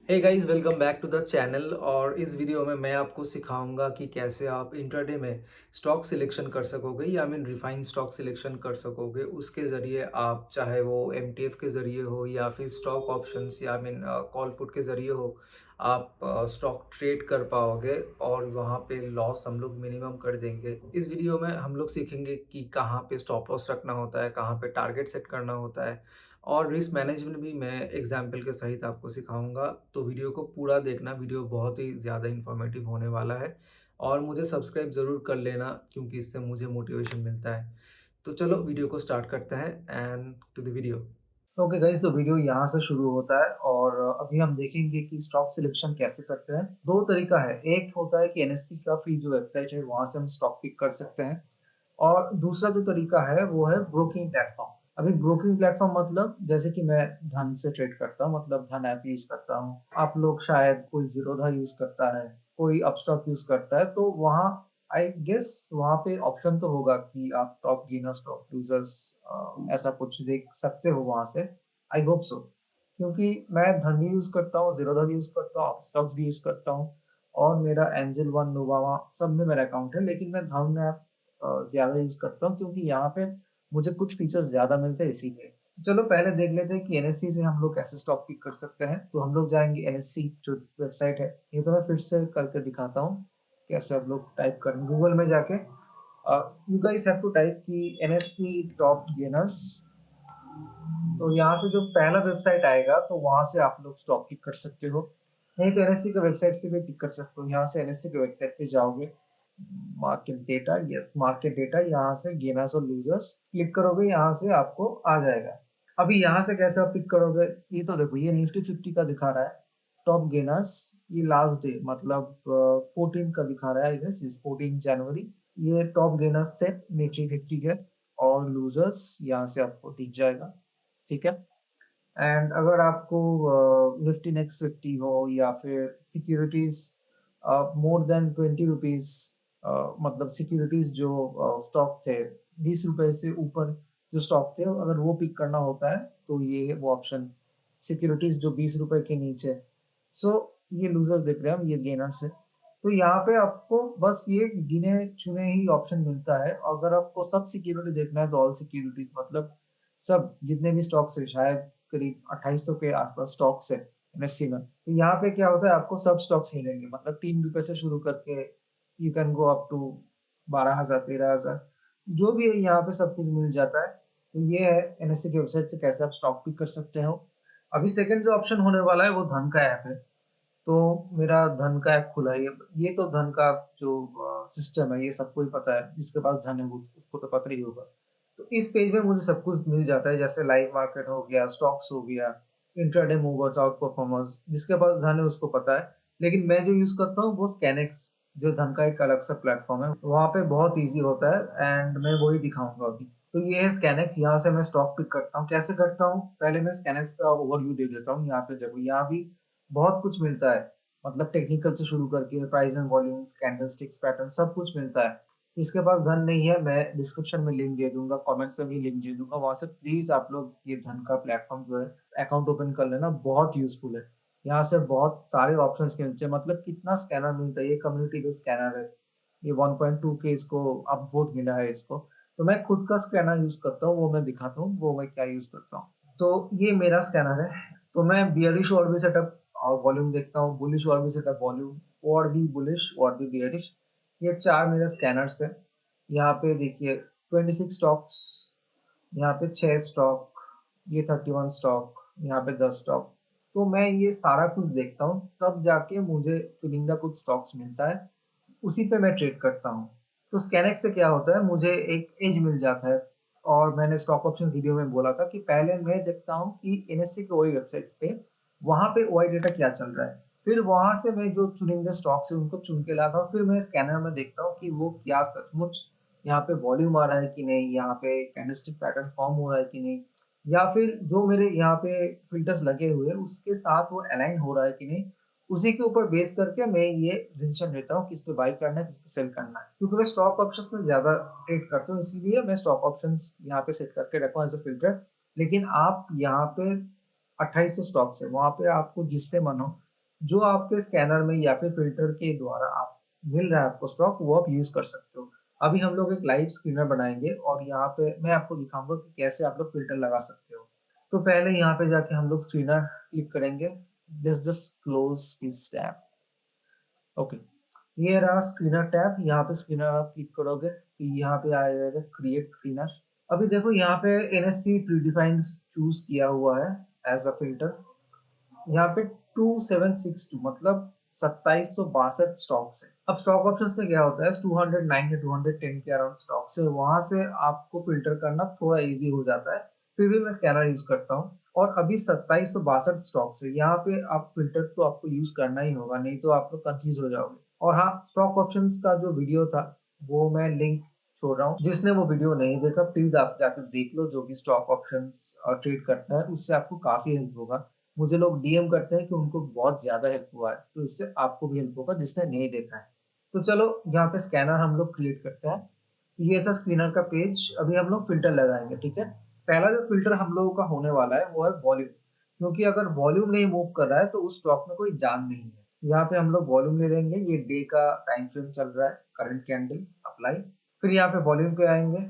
Hey guys, welcome back to the channel. और इस video में मैं आपको सिखाऊंगा कि कैसे आप इंट्राडे में स्टॉक सिलेक्शन कर सकोगे या रिफाइंड स्टॉक सिलेक्शन कर सकोगे। उसके ज़रिए आप चाहे वो एमटीएफ के ज़रिए हो या फिर स्टॉक ऑप्शंस या कॉल पुट के ज़रिए हो, आप स्टॉक ट्रेड कर पाओगे और वहाँ पे लॉस हम लोग मिनिमम कर देंगे। इस वीडियो में हम लोग सीखेंगे कि कहाँ पे स्टॉप लॉस रखना होता है, कहाँ पे टारगेट सेट करना होता है और रिस्क मैनेजमेंट भी मैं एग्जाम्पल के सहित आपको सिखाऊंगा। तो वीडियो को पूरा देखना, वीडियो बहुत ही ज़्यादा इन्फॉर्मेटिव होने वाला है। और मुझे सब्सक्राइब ज़रूर कर लेना क्योंकि इससे मुझे मोटिवेशन मिलता है। तो चलो वीडियो को स्टार्ट करते हैं and to the video. Okay guys, तो वीडियो यहाँ से शुरू होता है और अभी हम देखेंगे कि स्टॉक सिलेक्शन कैसे करते हैं। दो तरीका है, एक होता है कि एनएससी का फ्री जो वेबसाइट है वहाँ से हम स्टॉक पिक कर सकते हैं और दूसरा जो तरीका है वो है ब्रोकिंग प्लेटफॉर्म। अभी ब्रोकिंग प्लेटफॉर्म मतलब जैसे कि मैं धन से ट्रेड करता हूँ, मतलब धन ऐप यूज करता हूँ। आप लोग शायद कोई जीरोधा यूज करता है, कोई अपस्टॉक यूज करता है, तो वहाँ आई गेस वहाँ पे ऑप्शन तो होगा कि आप टॉप गेनर्स टॉप लूजर्स ऐसा कुछ देख सकते हो वहाँ से। आई होप सो, क्योंकि मैं धन भी यूज करता हूँ, जीरोधा भी यूज करता हूँ, अपस्टॉक्स भी यूज करता हूँ और मेरा एंजल वन नोवावा सब में मेरा अकाउंट है। लेकिन मैं धन ऐप ज़्यादा यूज़ करता हूँ क्योंकि यहाँ पे मुझे कुछ फीचर्स ज़्यादा मिलते हैं इसीलिए। चलो पहले देख लेते हैं कि एनएससी से हम लोग कैसे स्टॉक पिक कर सकते हैं। तो हम लोग जाएँगे एनएससी जो वेबसाइट है, ये तो मैं फिर से करके दिखाता हूँ, कैसे आप लोग टाइप करें गूगल में जाके। You guys have to type कि एनएससी टॉप गेनर्स। तो यहाँ से जो पहला वेबसाइट आएगा तो वहाँ से आप लोग स्टॉक पिक कर सकते हो, नहीं तो एनएससी के वेबसाइट से भी पिक कर सकते हो। यहाँ से एनएससी के वेबसाइट पे जाओगे, market data, yes market data, यहाँ से गेनर्स और लूजर्स क्लिक करोगे, यहाँ से आपको आ जाएगा। अभी यहाँ से कैसे आप पिक करोगे, ये तो देखो ये निफ्टी 50 का दिखा रहा है टॉप गेनर्स। ये लास्ट डे मतलब 14 का दिखा रहा है, आई गेस 14 जनवरी। ये टॉप गेनर्स थे निफ्टी 50 के, और लूजर्स यहाँ से आपको दिख जाएगा, ठीक है। एंड अगर आपको निफ्टी नेक्स्ट 50 हो या फिर सिक्योरिटीज मोर देन 20 रुपीज, मतलब सिक्योरिटीज जो स्टॉक थे 20 रुपए से ऊपर जो स्टॉक थे, अगर वो पिक करना होता है तो ये वो ऑप्शन सिक्योरिटीज जो 20 रुपए के नीचे। सो ये लूजर्स दिख रहे हैं, ये गेनर्स है। तो यहाँ पे आपको बस ये गिने चुने ही ऑप्शन मिलता है। अगर आपको सब सिक्योरिटी देखना है तो ऑल सिक्योरिटीज मतलब सब जितने भी स्टॉक्स है, शायद करीब 2800 के आसपास स्टॉक्स है एनएससी में। तो यहाँ पे क्या होता है, आपको सब स्टॉक्स मिलेंगे, मतलब 3 रुपए से शुरू करके you can go up to 12,000 13,000, जो भी है यहाँ पे सब कुछ मिल जाता है। तो ये है एनएससी की वेबसाइट से कैसे आप स्टॉक पिक कर सकते हो। अभी सेकंड जो ऑप्शन होने वाला है वो धन का ऐप है। तो मेरा धन का ऐप खुला है, ये तो धन का जो सिस्टम है ये सबको ही पता है, जिसके पास धन है वो उसको तो पता ही होगा। तो इस पेज में मुझे सब कुछ मिल जाता है, जैसे लाइव मार्केट हो गया, स्टॉक्स हो गया, इंट्राडे मूवर्स, आउट परफॉर्मर्स, जिसके पास धन है उसको पता है। लेकिन मैं जो यूज करता हूँ वो स्कैनेक्स, जो धन का एक अलग सा प्लेटफॉर्म है, वहाँ पे बहुत ईजी होता है एंड मैं वही दिखाऊंगा अभी। तो ये है स्कैनेक्स, यहाँ से मैं स्टॉक पिक करता हूँ। कैसे करता हूँ, पहले मैं स्कैनेक्स का ओवरव्यू दे देता हूँ। यहाँ पे देखो, यहाँ भी बहुत कुछ मिलता है, मतलब टेक्निकल से शुरू करके price and volumes, candlesticks, pattern, सब कुछ मिलता है। इसके पास धन नहीं है, मैं डिस्क्रिप्शन में लिंक दे दूंगा, कमेंट्स में भी लिंक दे दूंगा, वहां से प्लीज आप लोग ये धन का प्लेटफॉर्म जो है अकाउंट ओपन कर लेना, बहुत यूजफुल है। यहाँ से बहुत सारे ऑप्शंस मिलते हैं, मतलब कितना स्कैनर मिलता है, ये कम्युनिटी का स्कैनर है, ये 1.2 के इसको अपवोट मिला है इसको। तो मैं खुद का स्कैनर यूज करता हूँ, वो मैं दिखाता हूँ वो मैं क्या यूज करता हूँ। तो ये मेरा स्कैनर है। तो मैं बियरिश और भी सेटअप और वॉल्यूम देखता हूँ, बुलिश और भी सेटअप वॉल्यूम, और भी बुलिश और भी बियरिश, ये चार मेरे स्कैनर्स है। यहाँ पे देखिए 26 स्टॉक्स, यहाँ पे 6 स्टॉक, ये 31 स्टॉक, यहाँ पे 10 स्टॉक। तो मैं ये सारा कुछ देखता हूँ, तब जाके मुझे चुनिंदा कुछ स्टॉक्स मिलता है, उसी पे मैं ट्रेड करता हूँ। तो स्कैनेक्स से क्या होता है, मुझे एक एज मिल जाता है। और मैंने स्टॉक ऑप्शन वीडियो में बोला था कि पहले मैं देखता हूँ कि एनएससी के ओई वेबसाइट्स पे वहाँ पे ओआई डेटा क्या चल रहा है, फिर वहां से मैं जो चुनिंदा स्टॉक्स है उनको चुन के लाता हूँ, फिर मैं स्कैनर में देखता हूँ कि वो क्या सचमुच यहाँ पे वॉल्यूम आ रहा है कि नहीं, यहाँ पे कैंडलस्टिक पैटर्न फॉर्म हो रहा है कि नहीं, या फिर जो मेरे यहाँ पे फिल्टर्स लगे हुए हैं उसके साथ वो अलाइन हो रहा है कि नहीं। उसी के ऊपर बेस करके मैं ये डिसीजन लेता हूँ किस पे बाई करना है, किस पे सेल करना है। क्योंकि मैं स्टॉक ऑप्शंस में ज्यादा ट्रेड करता हूँ, इसीलिए मैं स्टॉक ऑप्शंस यहाँ पे सेट करके रखा हूँ एज अ फिल्टर। लेकिन आप यहाँ पे 2800 स्टॉक्स है, वहां पे आपको जिस पे मन हो जो आपके स्कैनर में या फिर फ़िल्टर के द्वारा आप मिल रहा है आपको स्टॉक, वो आप यूज़ कर सकते हो। अभी हम लोग एक लाइव स्क्रीनर बनाएँगे और यहाँ पे मैं आपको दिखाऊँगा कि कैसे आप लोग फ़िल्टर लगा सकते हो। तो पहले यहाँ पे जाके हम लोग स्क्रीनर क्लिक करेंगे। Let's just close this tab. Okay, ये रहा स्क्रीनर टैब। यहाँ पे स्क्रीनर आप क्लिक करोगे, तो यहाँ पे आ जाएगा क्रिएट स्क्रीनर। अभी देखो यहाँ पे एनएससी प्रीडिफाइंड चूज़ किया हुआ है एज़ अ फ़िल्टर। यहाँ पे 2762 मतलब 2762 स्टॉक्स है। अब स्टॉक ऑप्शंस में क्या होता है, 209 या 210 के अराउंड स्टॉक्स है, वहां से आपको फिल्टर करना थोड़ा इजी हो जाता है। फिर भी मैं स्कैनर यूज करता हूँ और अभी 2762 स्टॉक्स है। यहाँ पे आप फिल्टर तो आपको यूज करना ही होगा, नहीं तो आप लोग कंफ्यूज हो जाओगे। और हाँ, स्टॉक ऑप्शंस का जो वीडियो था वो मैं लिंक छोड़ रहा हूँ। जिसने वो वीडियो नहीं देखा प्लीज आप जाकर देख लो, जो कि स्टॉक ऑप्शंस ट्रेड करता है, उससे आपको काफी हेल्प होगा। मुझे लोग डीएम करते हैं कि उनको बहुत ज़्यादा हेल्प हुआ है, तो इससे आपको भी हेल्प होगा जिसने नहीं देखा है। तो चलो यहाँ पे स्कैनर हम लोग क्रिएट करते हैं। तो ये था स्क्रीनर का पेज। अभी हम लोग फ़िल्टर लगाएँगे, ठीक है? पहला जो फ़िल्टर हम लोगों का होने वाला है वो है वॉल्यूम, क्योंकि अगर वॉल्यूम नहीं मूव कर रहा है तो उस स्टॉक में कोई जान नहीं है। यहाँ पे हम लोग वॉल्यूम ले लेंगे, ये डे का टाइम फ्रेम चल रहा है, करंट कैंडल, अप्लाई। फिर यहाँ पे वॉल्यूम पे आएँगे,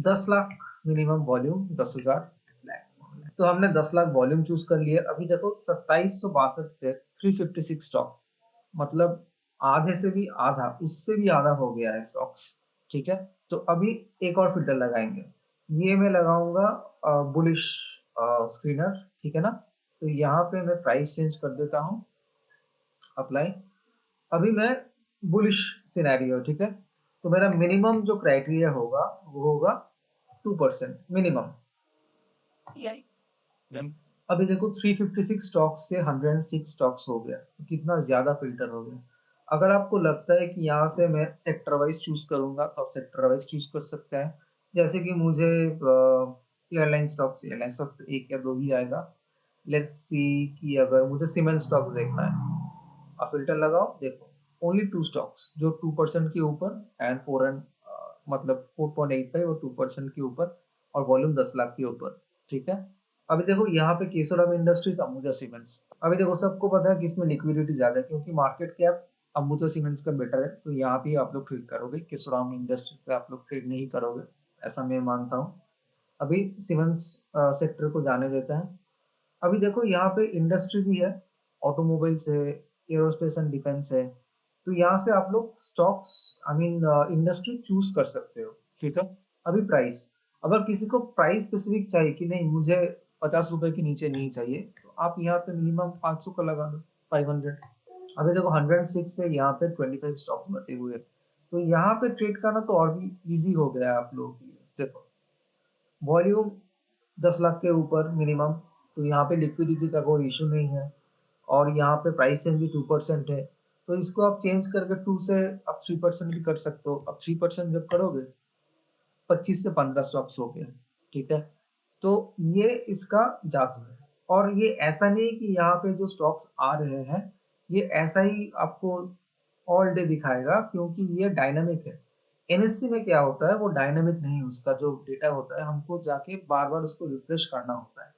10 लाख मिनिमम वॉल्यूम, 10,000 ब्लैक। तो हमने 10 लाख वॉल्यूम चूज कर लिए। अभी देखो 2762 से 356 स्टॉक्स, मतलब आधे से भी आधा, उससे भी आधा हो गया है स्टॉक्स। ठीक है, तो अभी एक और फिल्टर लगाएंगे। ये मैं लगाऊंगा बुलिश स्क्रीनर, ठीक है ना? तो यहाँ पे मैं प्राइस चेंज कर देता हूँ, अप्लाई। अभी मैं बुलिश सिनेरियो, ठीक है? तो मेरा मिनिमम जो क्राइटेरिया होगा वो होगा 2% मिनिमम। अभी देखो 356 स्टॉक्स से 106 स्टॉक्स हो गया, तो कितना ज़्यादा फ़िल्टर हो गया। अगर आपको लगता है कि यहाँ से मैं सेक्टर वाइज़ चूज़ करूँगा, तो आप सेक्टर वाइज़ चूज़ कर सकते हैं। जैसे कि मुझे एयरलाइन स्टॉक्स तो 1 या 2 ही आएगा। लेट्स सी कि अगर मुझे सीमेंट स्टॉक्स देखना है, आप फ़िल्टर लगाओ, देखो ओनली 2 स्टॉक्स जो 2% के ऊपर एंड 4 एंड मतलब 4.85 और 2% के ऊपर और वॉल्यूम 10 लाख के ऊपर, ठीक है? अभी देखो यहाँ पे केशोराम इंडस्ट्रीज, अंबुजा सीमेंट्स। अभी देखो सबको पता है कि इसमें लिक्विडिटी ज़्यादा है, क्योंकि मार्केट कैप अंबुजा सीमेंट्स का बेटर है, तो यहाँ पे आप लोग ट्रेड करोगे। केशोराम इंडस्ट्री पे आप लोग ट्रेड नहीं करोगे, ऐसा मैं मानता हूँ। अभी सीमेंट्स सेक्टर को जाने देते हैं। अभी देखो यहाँ पे इंडस्ट्री भी है, ऑटोमोबाइल्स है, एरोस्पेस एंड डिफेंस है। तो यहाँ से आप लोग stocks, I mean industry choose कर सकते हो, ठीक है? अभी प्राइस, अगर किसी को प्राइस स्पेसिफिक चाहिए कि नहीं मुझे 50 रुपए के नीचे नहीं चाहिए, तो आप यहाँ पे मिनिमम 500 का लगा दो, 500। अभी देखो 106 से यहाँ पे 25 स्टॉक्स बचे हुए हैं। तो यहाँ पे ट्रेड करना तो और भी इजी हो गया है आप लोगों के लिए। देखो वॉल्यूम 10 लाख के ऊपर मिनिमम, तो यहाँ पे लिक्विडिटी का कोई इशू नहीं है। और यहाँ पे प्राइस चेंज भी 2% है, तो इसको आप चेंज करके 2 से आप 3% भी कर सकते हो। अब 3% जब करोगे 25 से 15 स्टॉक्स हो गए, ठीक है? तो ये इसका जादू है। और ये ऐसा नहीं कि यहाँ पे जो स्टॉक्स आ रहे हैं ये ऐसा ही आपको ऑल डे दिखाएगा, क्योंकि ये डायनामिक है। एनएससी में क्या होता है, वो डायनामिक नहीं, उसका जो डेटा होता है हमको जाके बार बार उसको रिफ्रेश करना होता है।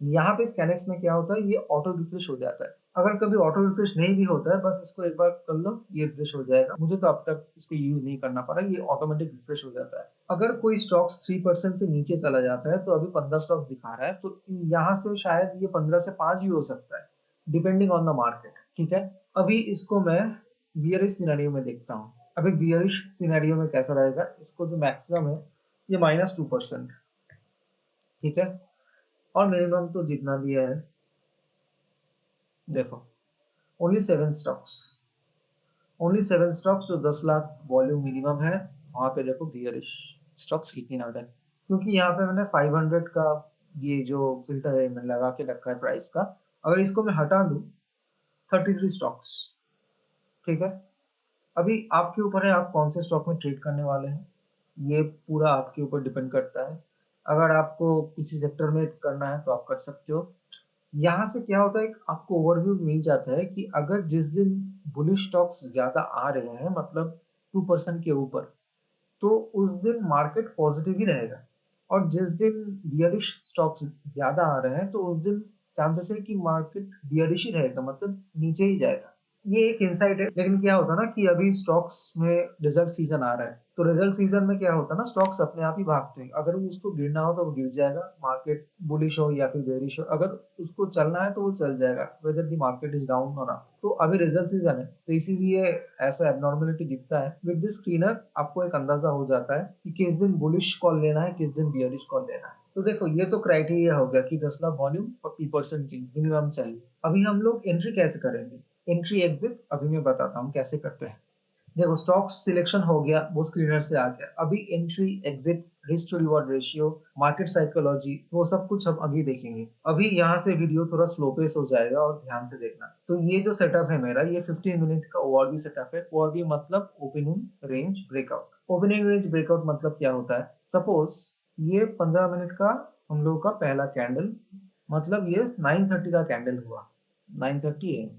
यहाँ पे स्कैनेक्स में क्या होता है, ये ऑटो रिफ्रेश हो जाता है। अगर कभी ऑटो रिफ्रेश नहीं भी होता है, बस इसको एक बार कर लो, ये रिफ्रेश हो जाएगा। मुझे तो अब तक इसको यूज नहीं करना पड़ा, ये ऑटोमेटिक रिफ्रेश हो जाता है। अगर कोई स्टॉक्स 3% से नीचे चला जाता है, तो अभी 15 स्टॉक्स दिखा रहा है, तो यहाँ से शायद ये 15 से 5 भी हो सकता है, डिपेंडिंग ऑन द मार्केट, ठीक है? अभी इसको मैं बियरिश सिनेरियो में देखता हूँ। अभी बियरिश सिनेरियो में कैसा रहेगा, इसको जो मैक्सिमम है ये -2%, ठीक है? और मिनिमम तो जितना भी है, देखो ओनली 7 स्टॉक्स, ओनली 7 स्टॉक्स जो 10 लाख वॉल्यूम मिनिमम है, वहाँ पे देखो बियरिश स्टॉक्स कितनी आ रहा है। क्योंकि यहाँ पे मैंने 500 का ये जो फिल्टर है मैंने लगा के रखा है प्राइस का। अगर इसको मैं हटा दूँ, 33 स्टॉक्स, ठीक है? अभी आपके ऊपर है आप कौन से स्टॉक में ट्रेड करने वाले हैं, ये पूरा आपके ऊपर डिपेंड करता है। अगर आपको किसी सेक्टर में करना है तो आप कर सकते हो। यहाँ से क्या होता है, एक आपको ओवरव्यू मिल जाता है कि अगर जिस दिन बुलिश स्टॉक्स ज़्यादा आ रहे हैं, मतलब 2% के ऊपर, तो उस दिन मार्केट पॉजिटिव ही रहेगा। और जिस दिन बियरिश स्टॉक्स ज़्यादा आ रहे हैं, तो उस दिन चांसेस है कि मार्केट बियरिश ही रहेगा, मतलब नीचे ही जाएगा। ये एक इनसाइट है, लेकिन क्या होता है ना कि अभी स्टॉक्स में रिजल्ट सीजन आ रहा है, तो रिजल्ट सीजन में क्या होता है ना, स्टॉक्स अपने आप ही भागते हैं। अगर वो उसको गिरना हो तो वो गिर जाएगा, मार्केट बुलिश हो या फिर बेरिश हो, अगर उसको चलना है तो वो चल जाएगा, whether the market is down और अप। तो अभी रिजल्ट सीजन है, तो इसीलिए ऐसा एबनॉर्मलिटी दिखता है। विद दिस स्क्रीनर आपको एक अंदाजा हो जाता है कि किस दिन बुलिश कॉल लेना है, किस दिन बियरिश कॉल लेना है। तो देखो, ये तो क्राइटेरिया हो गया कि 10 लाख वॉल्यूम और 40% की मिनिमम चाहिए। अभी हम लोग एंट्री कैसे करेंगे? एंट्री एग्जिट अभी मैं बताता हूँ कैसे करते हैं। देखो, स्टॉक सिलेक्शन हो गया, वो स्क्रीनर से आ गया। अभी entry exit, risk to reward ratio, market psychology, वो सब कुछ हम अभी देखेंगे। अभी यहाँ से वीडियो थोड़ा स्लो पेस हो जाएगा और ध्यान से देखना। तो ये जो सेटअप है मेरा, ये 15 मिनट का ओवरव्यू सेटअप है। ओवरव्यू मतलब opening range breakout. Opening range breakout मतलब क्या होता है? सपोज ये 15 मिनट का हम लोगों का पहला कैंडल, मतलब ये 9:30 का कैंडल हुआ, 9:30 AM।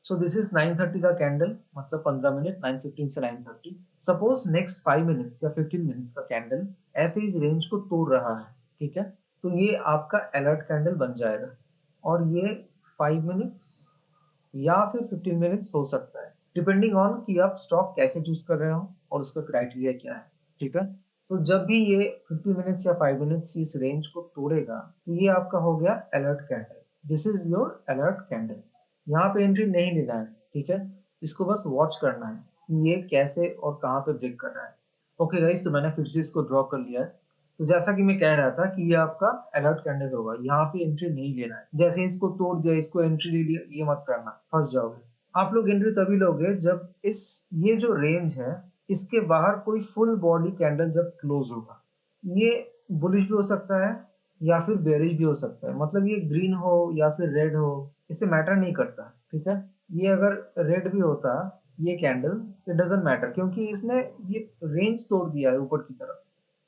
सो दिस इज 9:30 का कैंडल, मतलब 15 मिनट, 9:15 से 9:30। सपोज नेक्स्ट 5 मिनट्स या 15 मिनट्स का कैंडल ऐसे इस रेंज को तोड़ रहा है, ठीक है, तो ये आपका अलर्ट कैंडल बन जाएगा। और ये 5 मिनट्स या फिर 15 मिनट्स हो सकता है, डिपेंडिंग ऑन कि आप स्टॉक कैसे चूज कर रहे हो और उसका क्राइटेरिया क्या है, ठीक है। तो जब भी ये 50 मिनट्स या 5 मिनट्स इस रेंज को तोड़ेगा, तो ये आपका हो गया alert candle. This is your alert candle. यहाँ पे एंट्री नहीं लेना है, ठीक है, इसको बस वॉच करना है कि ये कैसे और कहाँ पे ब्रेक कर रहा है। ओके गाइस, तो मैंने फिर से इसको ड्रॉ कर लिया है। तो जैसा कि मैं कह रहा था कि ये आपका अलर्ट कैंडल होगा, यहाँ पे एंट्री नहीं लेना है। जैसे इसको तोड़ दिया, इसको एंट्री ले लिया, ये मत करना, फंस जाओगे। आप लोग एंट्री तभी लोगे जब ये जो रेंज है, इसके बाहर कोई फुल बॉडी कैंडल जब क्लोज होगा। ये बुलिश भी हो सकता है या फिर बेरिश भी हो सकता है, मतलब ये ग्रीन हो या फिर रेड हो, इससे मैटर नहीं करता, ठीक है। ये अगर रेड भी होता, ये कैंडल, इट डजंट मैटर, क्योंकि इसने ये रेंज तोड़ दिया है ऊपर की तरफ।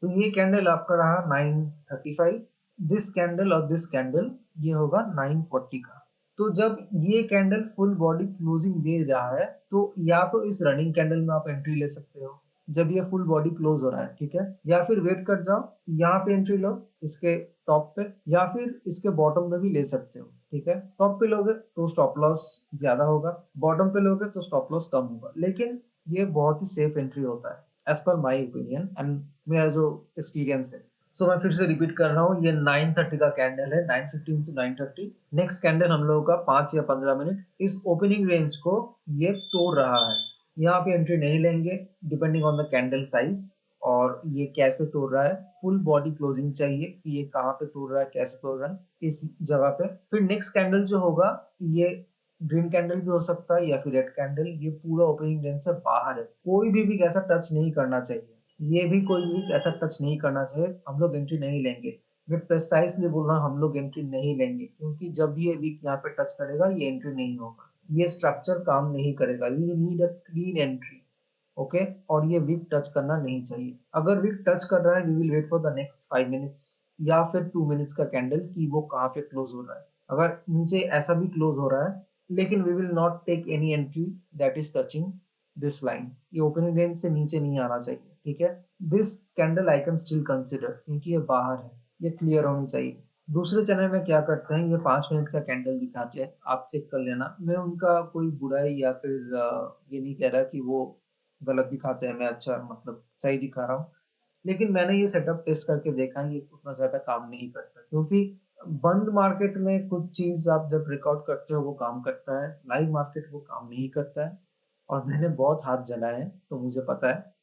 तो ये कैंडल आपका रहा 9:35। दिस कैंडल और दिस कैंडल ये होगा 9:40 का। तो जब ये कैंडल फुल बॉडी क्लोजिंग दे रहा है, तो या तो इस रनिंग कैंडल में आप एंट्री ले सकते हो जब ये फुल बॉडी क्लोज हो रहा है, ठीक है, या फिर वेट कर जाओ, यहाँ पे एंट्री लो इसके टॉप पे, या फिर इसके बॉटम में भी ले सकते हो, ठीक है। टॉप पे लोगे तो स्टॉप लॉस ज्यादा होगा, बॉटम पे लोगे तो स्टॉप लॉस कम होगा, लेकिन ये बहुत ही सेफ एंट्री होता है as per my opinion and मेरा जो एक्सपीरियंस है। सो मैं फिर से रिपीट कर रहा हूँ, ये 9:30 का कैंडल है, 9:15 to 9:30। नेक्स्ट कैंडल हम लोगों का 5 या 15 मिनट इस ओपनिंग रेंज को ये तोड़ रहा है। यहाँ पे एंट्री नहीं लेंगे, depending on the candle size और ये कैसे तोड़ रहा है। फुल बॉडी क्लोजिंग चाहिए कि ये कहाँ पे तोड़ रहा है, कैसे तोड़ रहा है, इस जगह पे। फिर नेक्स्ट कैंडल जो होगा, ये ग्रीन कैंडल भी हो सकता है या फिर रेड कैंडल। ये पूरा ओपनिंग रेंज से बाहर है, कोई भी ऐसा टच नहीं करना चाहिए, ये भी कोई भी ऐसा टच नहीं करना चाहिए। हम लोग एंट्री नहीं लेंगे, मैं प्रिसाइसली बोल रहा हूँ, हम लोग एंट्री नहीं लेंगे, क्योंकि जब भी ये वीक यहाँ पे टच करेगा, ये एंट्री नहीं होगा, ये स्ट्रक्चर काम नहीं करेगा। You need a clean entry, okay. और ये वीक टच करना नहीं चाहिए। अगर वीक टच कर रहा है, we will wait for the next 5 minutes या फिर 2 मिनट्स का कैंडल कि वो कहाँ पे क्लोज हो रहा है। अगर नीचे ऐसा भी क्लोज हो रहा है, लेकिन we will not take any entry that is touching this line. ये ओपनिंग रेंज से नीचे नहीं आना चाहिए, ठीक है। This candle I can still consider, क्योंकि ये बाहर है, ये क्लियर होनी चाहिए। दूसरे चैनल में क्या करते हैं, ये 5 मिनट का कैंडल दिखाते हैं, आप चेक कर लेना। मैं उनका कोई बुराई या फिर ये नहीं कह रहा कि वो गलत दिखाते हैं, मैं अच्छा मतलब सही दिखा रहा हूँ। लेकिन मैंने ये सेटअप टेस्ट करके देखा, ये उतना ज़्यादा काम नहीं करता, क्योंकि बंद मार्केट में कुछ चीज़ आप जब रिकॉर्ड करते हो वो काम करता है, लाइव मार्केट वो काम नहीं करता है। और मैंने बहुत हाथ जलाए हैं, तो मुझे पता है।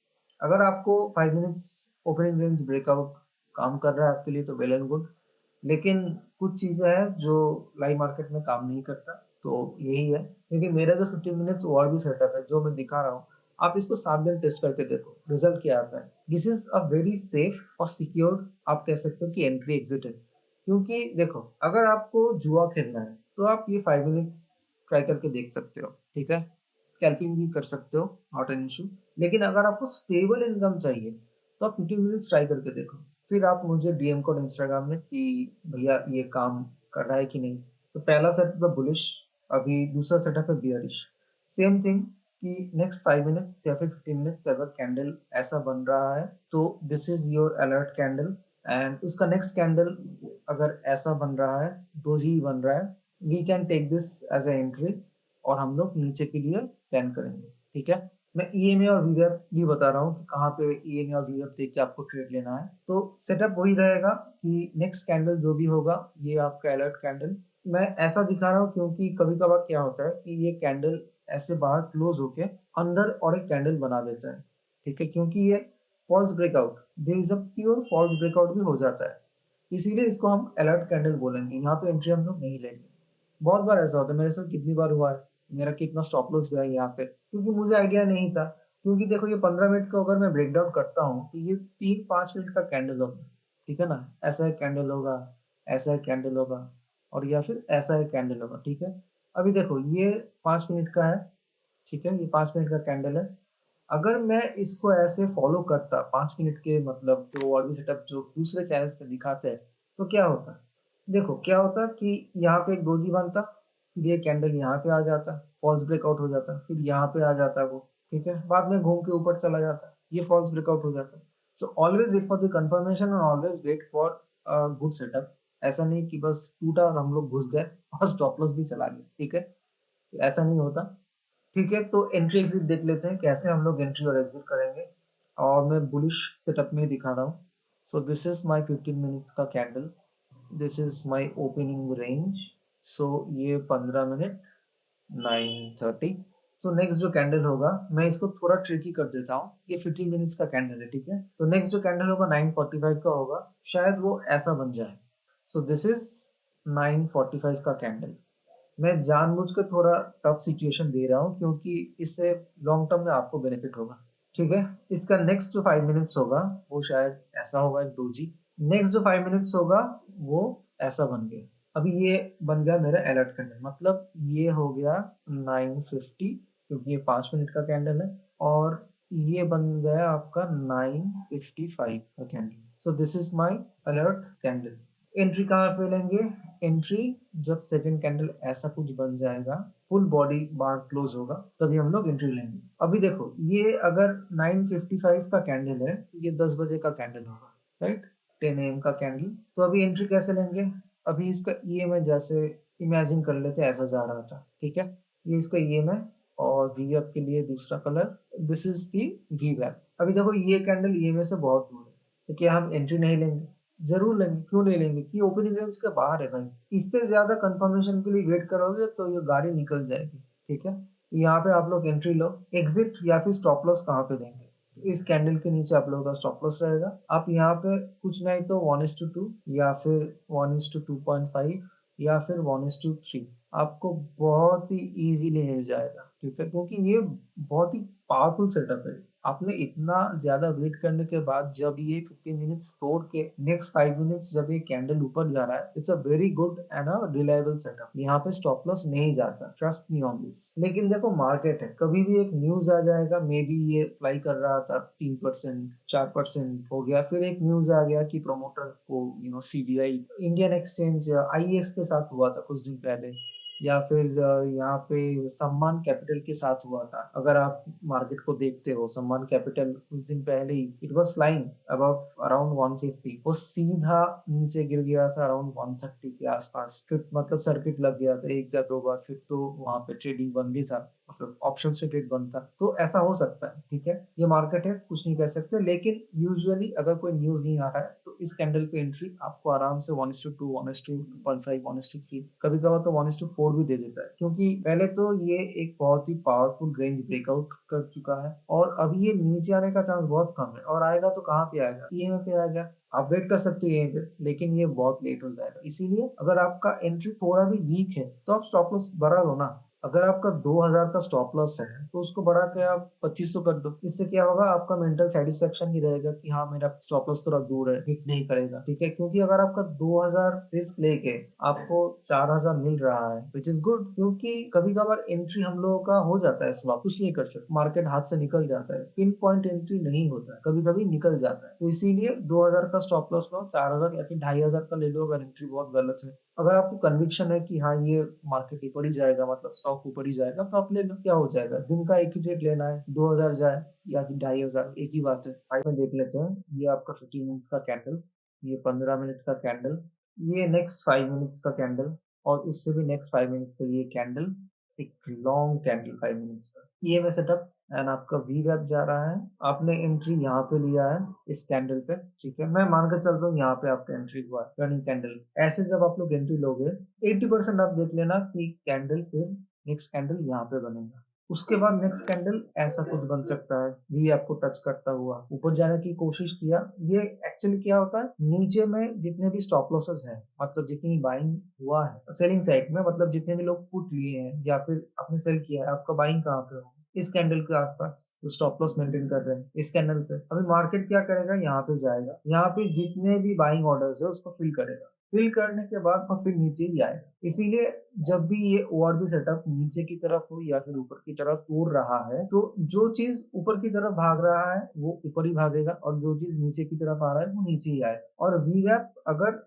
अगर आपको 5 मिनट्स ओपनिंग रेंज ब्रेकआउट काम कर रहा है आपके लिए, तो वेल एंड गुड। लेकिन कुछ चीज़ें हैं जो लाइव मार्केट में काम नहीं करता, तो यही है। क्योंकि मेरा जो 15 मिनट्स और भी सेटअप है जो मैं दिखा रहा हूँ, आप इसको 7 दिन टेस्ट करके देखो, रिजल्ट क्या आता है। This is a very safe और सिक्योर, आप कह सकते हो कि एंट्री एग्जिट है। क्योंकि देखो, अगर आपको जुआ खेलना है तो आप ये 5 मिनट्स ट्राई करके देख सकते हो, ठीक है। स्कैल्पिंग भी कर सकते हो, नॉट एन इशू। लेकिन अगर आपको स्टेबल इनकम चाहिए, तो आप 15 मिनट्स ट्राई करके देखो। फिर आप मुझे डीएम करो इंस्टाग्राम में कि भैया ये काम कर रहा है कि नहीं। तो पहला सेटअप है बुलिश, अभी दूसरा सेटअप है बियरिश। सेम थिंग कि नेक्स्ट 5 मिनट्स या फिर 15 मिनट्स अगर कैंडल ऐसा बन रहा है, तो this is your alert candle. And उसका नेक्स्ट कैंडल अगर ऐसा बन रहा है, डोजी बन रहा है, we can take this as a entry और हम लोग नीचे के लिए प्लान करेंगे, ठीक है। मैं ईएमए और वीएफ ये बता रहा हूँ कि कहाँ पे ईएमए और वीएफ देख के आपको ट्रेड लेना है। तो सेटअप वही रहेगा कि नेक्स्ट कैंडल जो भी होगा, ये आपका अलर्ट कैंडल। मैं ऐसा दिखा रहा हूँ क्योंकि कभी कभार क्या होता है कि ये कैंडल ऐसे बाहर क्लोज होके अंदर और एक कैंडल बना देता है, ठीक है, क्योंकि ये false breakout, there is a pure false breakout भी हो जाता है, इसीलिए इसको हम अलर्ट कैंडल बोलेंगे। यहाँ पे एंट्री हम लोग नहीं लेंगे। बहुत बार ऐसा होता है, मेरे साथ कितनी बार हुआ है, मेरा कितना स्टॉप लॉस गया है यहाँ पे, क्योंकि मुझे आइडिया नहीं था। क्योंकि देखो ये 15 मिनट का अगर मैं ब्रेक डाउन करता हूँ तो ये 3-5 मिनट का कैंडल होगा, ठीक है ना। ऐसा एक कैंडल होगा, ऐसा एक कैंडल होगा और या फिर ऐसा एक कैंडल होगा, ठीक है। अभी देखो ये 5 मिनट का है, ठीक है, ये 5 मिनट का कैंडल है। अगर मैं इसको ऐसे फॉलो करता 5 मिनट के, मतलब जो और भी सेटअप जो दूसरे चैनल्स पे दिखाते हैं, तो क्या होता? देखो क्या होता कि यहाँ पे एक डोजी बनता, फिर ये कैंडल यहाँ पे आ जाता, फॉल्स ब्रेकआउट हो जाता, फिर यहाँ पे आ जाता वो, ठीक है? बाद में घूम के ऊपर चला जाता, ये फॉल्स ब्रेकआउट हो जाता। So always wait for the confirmation and always wait for good setup. ऐसा नहीं कि बस टूटा और हम लोग घुस गए और स्टॉप लॉस भी चला गया, ठीक है? तो ऐसा नहीं होता। ठीक है, तो एंट्री एग्ज़िट देख लेते हैं, कैसे हम लोग एंट्री और एग्ज़िट करेंगे और मैं बुलिश सेटअप में दिखा रहा हूँ। So this is my 15 minutes का candle, this is my opening range. So ये 15 मिनट 9:30। सो नेक्स्ट जो कैंडल होगा, मैं इसको थोड़ा ट्रिकी कर देता हूँ, ये 15 मिनट्स का कैंडल है, ठीक है? तो नेक्स्ट जो कैंडल होगा 9:45 का होगा, शायद वो ऐसा बन जाए। सो दिस इज़ 9:45 का कैंडल। मैं जानबूझ के थोड़ा टफ सिचुएशन दे रहा हूँ क्योंकि इससे लॉन्ग टर्म में आपको बेनिफिट होगा, ठीक है? इसका नेक्स्ट जो 5 मिनट्स होगा, वो शायद ऐसा होगा एक डोजी। नेक्स्ट जो 5 मिनट्स होगा, वो ऐसा बन गया। अभी ये बन गया मेरा अलर्ट कैंडल, मतलब ये हो गया 9:50 क्योंकि ये 5 मिनट का कैंडल है और ये बन गया आपका 9:55 का candle. So this is my alert candle. Entry कहाँ पे लेंगे? एंट्री जब सेकंड कैंडल ऐसा कुछ बन जाएगा, फुल बॉडी बार क्लोज होगा, तभी हम लोग एंट्री लेंगे। अभी देखो ये अगर 9:55 का कैंडल है, ये 10 बजे का कैंडल होगा, राइट? 10 एएम का कैंडल। तो अभी एंट्री कैसे लेंगे? अभी इसका ईएमए जैसे इमेजिन कर लेते हैं ऐसा जा रहा था, ठीक है? ये इसका ईएमए और वीएफ के लिए दूसरा कलर, दिस इज़ दी वीवैप। अभी देखो ये कैंडल ईएमए से बहुत दूर है, तो क्या हम एंट्री नहीं लेंगे? ज़रूर लेंगे, क्यों नहीं लेंगे? कि ओपनिंग रेंज के बाहर है भाई। इससे ज़्यादा कन्फर्मेशन के लिए वेट करोगे तो ये गाड़ी निकल जाएगी, ठीक है? यहाँ पे आप लोग एंट्री लो, एग्ज़िट या फिर स्टॉप लॉस कहाँ पे देंगे? इस कैंडल के नीचे आप लोगों का स्टॉप लॉस रहेगा। आप यहाँ पे कुछ नहीं तो 1:2 या फिर 1:2.5 या फिर 1:3, आपको बहुत ही ईज़िली मिल जाएगा, ठीक है? क्योंकि ये बहुत ही पावरफुल सेटअप है। आपने इतना ज़्यादा वेट करने के बाद जब ये 15 मिनट्स तोड़ के नेक्स्ट 5 मिनट्स जब ये कैंडल ऊपर जा रहा है, it's a very good and a reliable setup. यहाँ पे स्टॉप लॉस नहीं जाता, ट्रस्ट मी ऑन दिस। लेकिन देखो मार्केट है, कभी भी एक न्यूज़ आ जाएगा, मे बी ये फ्लाई कर रहा था 3%, 4% हो गया, फिर एक न्यूज़ आ गया कि प्रमोटर को सीबीआई, इंडियन एक्सचेंज आईईएक्स के साथ हुआ था कुछ दिन पहले, या फिर यहाँ पे सम्मान कैपिटल के साथ हुआ था। अगर आप मार्केट को देखते हो, सम्मान कैपिटल कुछ दिन पहले ही it was flying above around 150, वो सीधा नीचे गिर गया था अराउंड 130 के आसपास। फिर मतलब सर्किट लग गया था 1 या 2 बार, फिर तो वहाँ पे ट्रेडिंग बंद भी था। मतलब ऑप्शन से ट्रेड बनता। तो ऐसा हो सकता है, ठीक है? ये मार्केट है, कुछ नहीं कह सकते, लेकिन यूजुअली अगर कोई न्यूज़ नहीं आ रहा है, तो इस कैंडल पे एंट्री आपको आराम से 1:2, 1:2.5, 1:3, कभी-कभार तो 1:4 भी दे देता है। क्योंकि पहले तो ये एक बहुत ही पावरफुल रेंज ब्रेकआउट कर चुका है और अभी ये नीचे आने का चांस बहुत कम है और आएगा तो कहाँ पे आएगा? ईएमए पे आएगा। आप वेट कर सकते हो यहीं पे, लेकिन ये बहुत लेट हो जाएगा। इसीलिए अगर आपका एंट्री थोड़ा भी वीक है, तो आप स्टॉप लॉस बढ़ा लो ना। अगर आपका 2000 का स्टॉप लॉस है, तो उसको बढ़ा के आप 2500 कर दो। इससे क्या होगा, आपका मेंटल सैटिस्फैक्शन भी रहेगा कि हाँ, मेरा स्टॉप लॉस थोड़ा दूर है, हिट नहीं करेगा, ठीक है? क्योंकि अगर आपका 2000 रिस्क लेके आपको 4000 मिल रहा है, व्हिच इज़ गुड, क्योंकि कभी-कभार एंट्री हम लोगों का हो जाता है स्वैप, कुछ नहीं कर सकते। मार्केट हाथ से निकल जाता है, पिन पॉइंट एंट्री नहीं होता है, कभी-कभी निकल जाता है। तो इसीलिए 2000 का स्टॉप लॉस लो, 4000 या फिर 2500 का ले लो अगर एंट्री बहुत गलत है। अगर आपको कन्विक्शन है कि हाँ, ये मार्केट ऊपर ही जाएगा, मतलब स्टॉक ऊपर ही जाएगा, तो आप ले लो, क्या हो जाएगा? दिन का एक ही ट्रेड लेना है, 2000 जाए या कि 2500, एक ही बात है। आइए देख लेते हैं, ये आपका 15 मिनट्स का कैंडल। ये 15 मिनट का कैंडल, ये नेक्स्ट 5 मिनट्स का कैंडल और उससे भी नेक्स्ट 5 मिनट्स का ये कैंडल, एक लॉन्ग कैंडल 5 मिनट्स का। ईएमए सेटअप एंड आपका वीवैप जा रहा है। आपने एंट्री यहाँ पे लिया है इस कैंडल पे, ठीक है? मैं मान के चलता हूँ यहाँ पे आपका एंट्री हुआ है रनिंग कैंडल। ऐसे जब आप लोग एंट्री लोगे 80% आप देख लेना कि कैंडल फिर नेक्स्ट कैंडल यहाँ पे बनेगा। उसके बाद नेक्स्ट कैंडल ऐसा कुछ बन सकता है, ये आपको टच करता हुआ ऊपर जाने की कोशिश किया। ये एक्चुअली क्या होता है, नीचे में जितने भी स्टॉप लॉसेस हैं, मतलब जितनी बाइंग हुआ है सेलिंग साइड में, मतलब जितने भी लोग पुट लिए हैं या फिर आपने सेल किया है, आपका बाइंग कहाँ पे हो? इस कैंडल के आसपास जो स्टॉप लॉस मेंटेन कर रहे हैं इस कैंडल पे। अभी मार्केट क्या करेगा, यहाँ पे जाएगा, यहाँ पे जितने भी बाइंग ऑर्डर्स है उसको फिल करेगा। फिल करने के बाद वो फिर नीचे ही आएगा। इसीलिए जब भी ये ओआरबी सेटअप नीचे की तरफ हो या फिर ऊपर की तरफ उड़ रहा है, तो जो चीज ऊपर की तरफ भाग रहा है वो ऊपर ही भागेगा और जो चीज नीचे की तरफ आ रहा है वो नीचे ही आएगा। और वीवैप अगर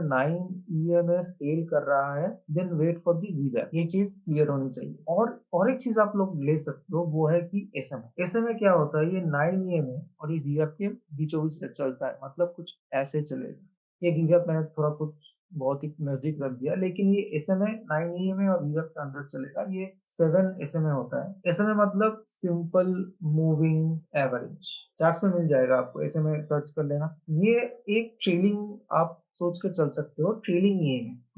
9 EMA सेल कर रहा है, देन वेट फॉर दी वीवैप। ये चीज क्लियर होनी चाहिए। और एक चीज आप लोग ले सकते हो, वो है कि एसएमए। एसएमए क्या होता है, ये 9 EMA और ये वीवैप के बीचों बीच चलता है, मतलब कुछ ऐसे चलेगा। ये वीवैप मैंने थोड़ा कुछ बहुत ही नजदीक रख दिया, लेकिन ये एसएमए 9 EMA और वीवैप के अंदर चलेगा। ये 7 एसएमए होता है। एसएमए मतलब सिंपल मूविंग एवरेज। चार्ट्स में मिल जाएगा आपको, एसएमए सर्च कर लेना। ये एक ट्रेलिंग आप सोच के चल सकते हो, ट्रेलिंग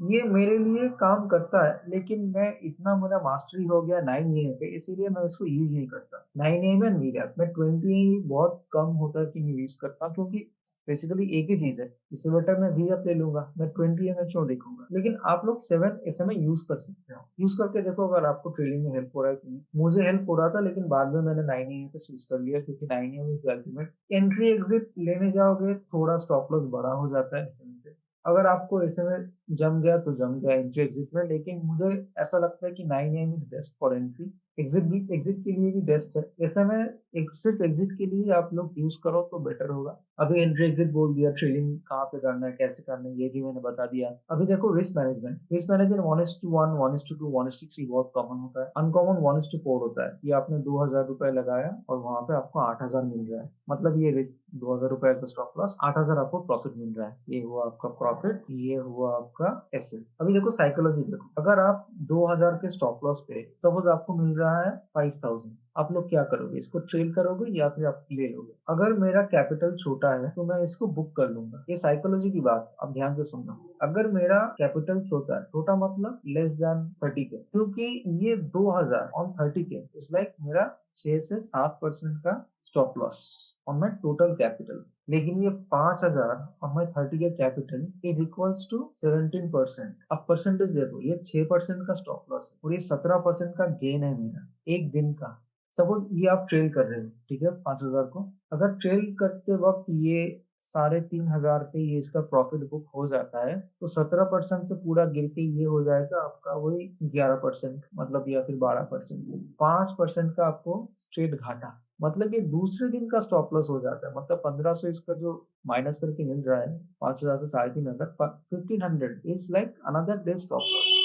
ये मेरे लिए काम करता है, लेकिन मैं इतना मेरा मास्टरी हो गया 9 EMA पे, इसीलिए मैं इसको यूज नहीं करता। 9 EMA वीवैप में 20 बहुत कम होता है कि मैं यूज करता, क्योंकि बेसिकली एक ही चीज है। इससे बेटर मैं वीवैप ले लूंगा, मैं 20 EMA क्यों देखूंगा। लेकिन आप लोग 7 एसएमए यूज कर सकते हो, यूज करके देखो अगर आपको ट्रेडिंग में हेल्प हो रहा है कि नहीं। मुझे हेल्प हो रहा था, लेकिन बाद में मैंने 9 EMA पे स्विच कर लिया, क्योंकि 9 EMA is ultimate. Entry exit लेने जाओगे थोड़ा स्टॉप लॉस बड़ा हो जाता है एसएमए से। अगर आपको एसएमए जम गया तो जम गया एंट्री एग्जिट में, लेकिन मुझे ऐसा लगता है कि 9 AM is best for entry. Exit के लिए भी बेस्ट है। एसएमए सिर्फ एग्जिट के लिए आप लोग यूज करो तो बेटर होगा। अभी एंट्री एग्जिट बोल दिया, ट्रेडिंग कहाँ पे करना है, कैसे करना है, ये भी मैंने बता दिया। अभी देखो रिस्क मैनेजमेंट। रिस्क मैनेजमेंट 1:1, 1:2, 1:3 बहुत कॉमन होता है। अनकॉमन 1:4 होता है। ये आपने 2000 रुपए लगाया और वहां पे आपको 8000 मिल रहा है, मतलब ये रिस्क 2000 रुपए एज स्टॉप लॉस, 8000 आपको प्रॉफिट मिल रहा है। ये हुआ आपका प्रॉफिट, ये हुआ आपका एसेट। अभी देखो साइकोलॉजी देखो, अगर आप 2000 के स्टॉप लॉस पे सपोज आपको मिल रहा है 5000, आप लोग क्या करोगे, इसको ट्रेल करोगे या फिर आप ले लोगे। अगर मेरा कैपिटल छोटा है तो मैं इसको बुक कर लूंगा। ये साइकोलॉजी की बात आप ध्यान से सुनना। अगर मेरा कैपिटल छोटा है, छोटा मतलब लेस देन 30K, क्योंकि ये 2000 ऑन 30K इज लाइक मेरा 6 से 7% का stop loss on my total capital. लेकिन ये 5000 और my 30K capital is equals to 17%। अब परसेंटेज देखो, ये 6% का स्टॉप लॉस है और ये 17% का गेन है मेरा एक दिन का। सपोज ये आप ट्रेल कर रहे हो, ठीक है, 5000 को। अगर ट्रेल करते वक्त ये 3500 पे ये इसका प्रॉफिट बुक हो जाता है, तो 17% से पूरा गिर के ये हो जाएगा आपका वही 11%, मतलब या फिर 12%। 5% का आपको स्ट्रेट घाटा, मतलब ये दूसरे दिन का स्टॉप लॉस हो जाता है। मतलब 1500 इसका जो माइनस करके मिल रहा है 5000 से 3500, 1500 is like another day stop loss.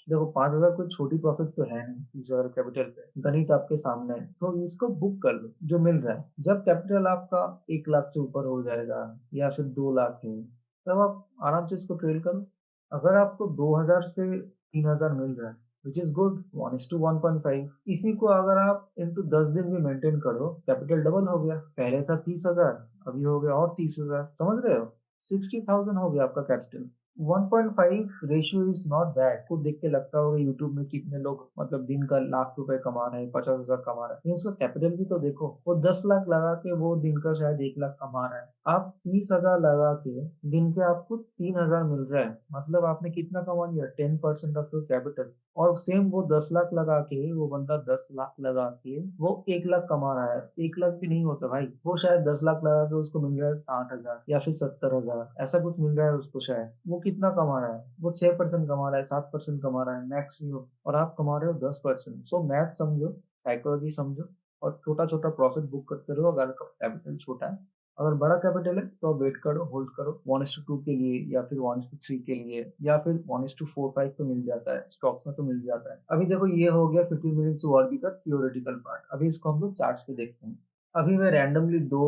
देखो 5000 कोई छोटी प्रॉफिट तो है नहीं 30,000 कैपिटल पे, गणित आपके सामने है, तो इसको बुक कर लो जो मिल रहा है। जब कैपिटल आपका 1 लाख से ऊपर हो जाएगा या फिर 2 लाख है, तब आप आराम से इसको ट्रेड करो। अगर आपको 2000 से 3000 मिल रहा है, विच इज गुड, 1:1.5। इसी को अगर आप इंटू 10 दिन भी मेंटेन करो, कैपिटल डबल हो गया। पहले था 30,000, अभी हो गया और 30,000, समझ रहे हो, 60,000 हो गया आपका capital. 1.5 ratio is not bad. खुद देख के लगता होगा यूट्यूब में कितने लोग मतलब दिन का लाख रुपए कमा रहे हैं, 50,000 कमा रहे हैं, उसका कैपिटल भी तो देखो। वो 10 लाख लगा के वो दिन का शायद 1 लाख कमा रहा है, आप 30,000 लगा के दिन के आपको 3,000 मिल रहा है, मतलब आपने कितना कमा लिया, 10% ऑफ योर कैपिटल। और सेम वो 10 लाख लगा के, वो बंदा 10 लाख लगा के वो 1 लाख कमा रहा है। 1 लाख भी नहीं होता भाई, वो शायद 10 लाख लगा के उसको मिल रहा है 60,000 या फिर 70,000, ऐसा कुछ मिल रहा है उसको शायद। वो कितना कमा रहा है, वो 6% कमा रहा है, 7% कमा रहा है मैक्सिमम, और आप कमा रहे हो 10%। सो मैथ समझो, साइकोलॉजी समझो और छोटा छोटा प्रॉफिट बुक करते रहो अगर आपका कैपिटल छोटा है। अगर बड़ा कैपिटल है तो आप वेट करो, होल्ड करो 1:2 के लिए या फिर 1:3 के लिए, या फिर 1:4-5 तो मिल जाता है स्टॉक्स में, तो मिल जाता है। अभी देखो ये हो गया 15 मिनट्स ओआरबी का थियोरेटिकल पार्ट। अभी इसको हम लोग चार्ट्स पे देखते हैं। अभी मैं रैंडमली दो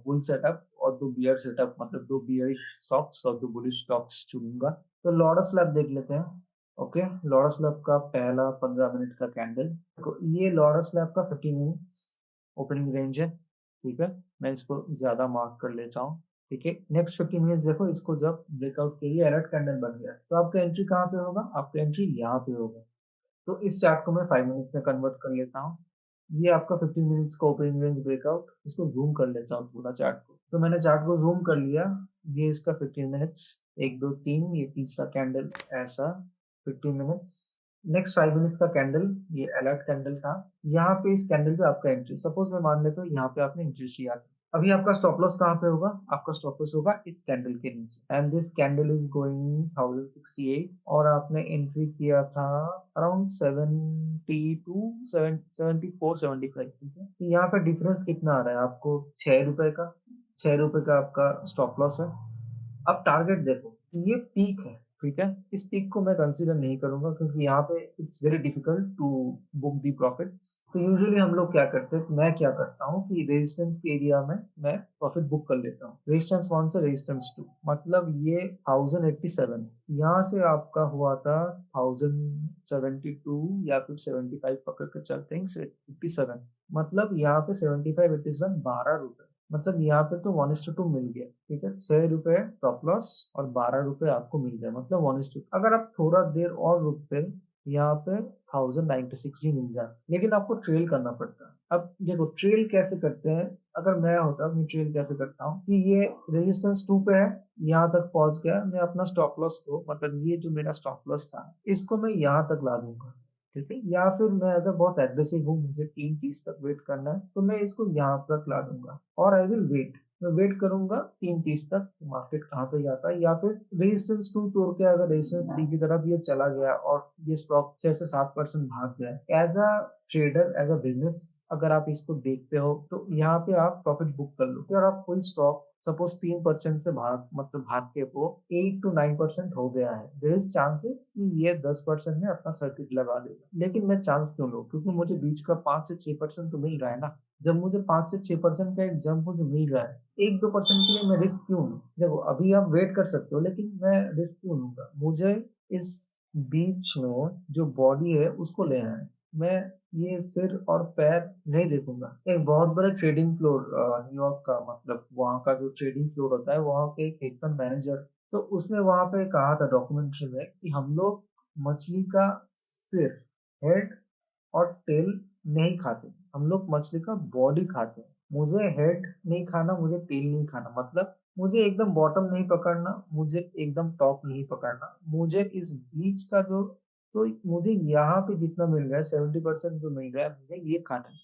बुल सेटअप और 2 बियर सेटअप मतलब 2 बियरिश स्टॉक्स और 2 बुलिश स्टॉक्स चुनूँगा। तो लॉरस लैब देख लेते हैं। ओके, लॉरस लैब का पहला 15 मिनट का कैंडल, देखो ये लॉरस लैब का 15 मिनट्स ओपनिंग रेंज है, ठीक है? मैं इसको ज़्यादा मार्क कर लेता हूँ, ठीक है? नेक्स्ट 15 मिनट्स देखो, इसको जब ब्रेकआउट के लिए अलर्ट कैंडल बन गया, तो आपका एंट्री कहाँ पे होगा? आपका एंट्री यहाँ पे होगा। तो इस चार्ट को मैं 5 मिनट्स में कन्वर्ट कर लेता हूँ। ये आपका 15 मिनट्स का ओपनिंग रेंज ब्रेकआउट, इसको ज़ूम कर लेता हूँ पूरा चार्ट को। तो मैंने चार्ट को ज़ूम कर लिया, ये इसका 15 मिनट्स 1, 2, 3 ये तीसरा कैंडल ऐसा 15 मिनट्स। नेक्स्ट 5 मिनट्स का कैंडल, ये अलर्ट कैंडल था। यहाँ पे इस कैंडल पे आपका एंट्री, सपोज़ मैं मान लेता हूँ यहाँ पे आपने एंट्री किया। अभी आपका स्टॉप लॉस कहाँ पे होगा? आपका स्टॉप लॉस होगा इस कैंडल के नीचे and this candle is going 1068 और आपने एंट्री किया था अराउंड 72 74 75, ठीक है? तो यहाँ पे डिफरेंस कितना आ रहा है आपको? 6 रुपए का, 6 रुपए का आपका स्टॉप लॉस है। अब टारगेट देखो, ये पीक है, ठीक है? इस पीक को मैं कंसीडर नहीं करूँगा क्योंकि यहाँ पे it's very difficult to book the profits. तो यूजुअली हम लोग क्या करते हैं, मैं क्या करता हूँ कि रेजिस्टेंस के एरिया में मैं प्रॉफिट बुक कर लेता हूँ। रेजिस्टेंस 1 से रेजिस्टेंस 2 मतलब ये 1087, यहाँ से आपका हुआ था 1072 या फिर 75 पकड़ के चलते हैं 87, मतलब यहाँ पे 75 87 12 रुपए, मतलब यहाँ पे तो 1:2 मिल गया, ठीक है? 6 रुपए स्टॉप लॉस और 12 रुपए आपको मिल गए, मतलब 1:2। अगर आप थोड़ा देर और रुकते, यहाँ पे 1096 भी मिल जाए, लेकिन आपको ट्रेल करना पड़ता है। अब देखो ट्रेल कैसे करते हैं, अगर मैं होता मैं ट्रेल कैसे करता हूँ कि ये रेजिस्टेंस 2 पे है, यहाँ तक पहुँच गया, मैं अपना स्टॉप लॉस को मतलब ये जो मेरा स्टॉप लॉस था, इसको मैं यहाँ तक ला दूँगा, ठीक है? या फिर मैं अगर बहुत एग्रेसिव हूँ, मुझे 3:30 तक वेट करना है, तो मैं इसको यहाँ तक ला दूँगा और आई विल वेट। मैं वेट करूँगा 3:30 तक मार्केट कहाँ पे जाता है, या फिर रेजिस्टेंस 2 तोड़ के अगर रेजिस्टेंस 3 की तरफ ये चला गया और ये स्टॉक 6 से 7% भाग गया। As a trader, as a business अगर आप इसको देखते हो, तो यहाँ पे आप प्रॉफिट बुक कर लो। अगर आप कोई स्टॉक सपोज़ 3% से भाग के वो 8 टू 9% हो गया है, देयर इज़ चांसेस कि ये 10% में अपना सर्किट लगा देगा। लेकिन मैं चांस क्यों लूँ? क्योंकि मुझे बीच का 5 से 6% तो मिल रहा है ना। जब मुझे 5 से 6% का एक जंप मुझे मिल रहा है, 1-2% के लिए मैं रिस्क क्यों लूँ? देखो अभी आप वेट कर सकते हो, लेकिन मैं रिस्क क्यों लूँगा? मुझे इस बीच में जो बॉडी है उसको लेना है। मैं ये सिर और पैर नहीं देखूँगा। एक बहुत बड़ा ट्रेडिंग फ्लोर न्यूयॉर्क का, मतलब वहाँ का जो ट्रेडिंग फ्लोर होता है, वहाँ के एक हेज फंड मैनेजर, तो उसने वहाँ पे कहा था डॉक्यूमेंट्री में कि हम लोग मछली का सिर, हेड और टेल नहीं खाते, हम लोग मछली का बॉडी खाते हैं। मुझे हेड नहीं खाना, मुझे टेल नहीं खाना, मतलब मुझे एकदम बॉटम नहीं पकड़ना, मुझे एकदम टॉप नहीं पकड़ना, मुझे इस बीच का जो, तो मुझे यहाँ पे जितना मिल रहा है 70% जो मिल रहा है मुझे ये खाना है।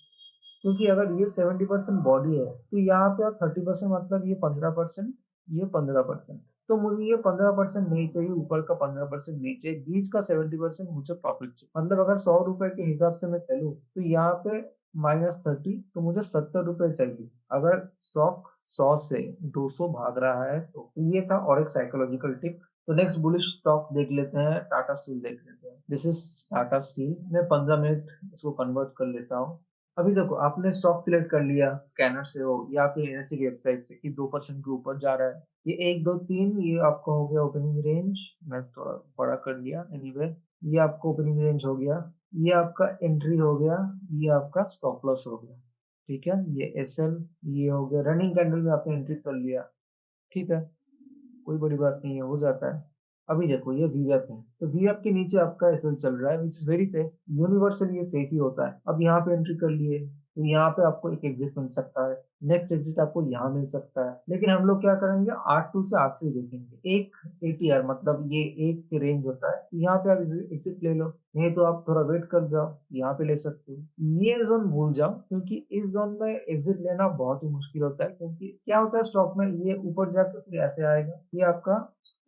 क्योंकि अगर ये 70% बॉडी है, तो यहाँ पे और 30% मतलब ये 15%, ये 15%। तो मुझे ये 15% नहीं चाहिए, ऊपर का 15% नहीं चाहिए, बीच का 70% मुझे प्रॉफिट चाहिए। मतलब अगर 100 रुपए के हिसाब से मैं चलूँ, तो यहाँ पे -30 तो मुझे 70 रुपए चाहिए। अगर स्टॉक 100 से 200 भाग रहा है तो ये था, और एक साइकोलॉजिकल टिप। तो नेक्स्ट बुलिश स्टॉक देख लेते हैं, टाटा स्टील देख लेते हैं। This is Tata steel. मैं 15 मिनट इसको कन्वर्ट कर लेता हूँ। अभी देखो आपने स्टॉक सिलेक्ट कर लिया स्कैनर से हो या फिर एनएसई की वेबसाइट से कि 2% के ऊपर जा रहा है। ये 1, 2, 3 ये आपका हो गया ओपनिंग रेंज, मैं थोड़ा बड़ा कर लिया एनीवे। ये आपका ओपनिंग रेंज हो गया, ये आपका एंट्री हो गया, ये आपका स्टॉप लॉस हो गया, ठीक है? ये एसएल, ये हो गया रनिंग कैंडल में आपने एंट्री कर लिया, ठीक है? कोई बड़ी बात नहीं है, हो जाता है। अभी देखो ये वीवैप है, तो वीवैप के नीचे आपका एसएल चल रहा है which is very safe, universal ये सेफ ही होता है। अब यहाँ पे एंट्री कर लिए, तो यहाँ पे आपको एक एग्ज़िट मिल सकता है, नेक्स्ट एग्ज़िट आपको यहाँ मिल सकता है। लेकिन हम लोग क्या करेंगे, R2 से R3 देखेंगे। एक एटीआर मतलब ये एक रेंज होता है, यहाँ पे आप एग्ज़िट ले लो, नहीं तो आप थोड़ा वेट कर जाओ, यहाँ पे ले सकते हो। ये ज़ोन भूल जाओ क्योंकि इस ज़ोन में एग्ज़िट लेना बहुत ही मुश्किल होता है, क्योंकि क्या होता है स्टॉक में, ये ऊपर जाके फिर ऐसे आएगा, ये आपका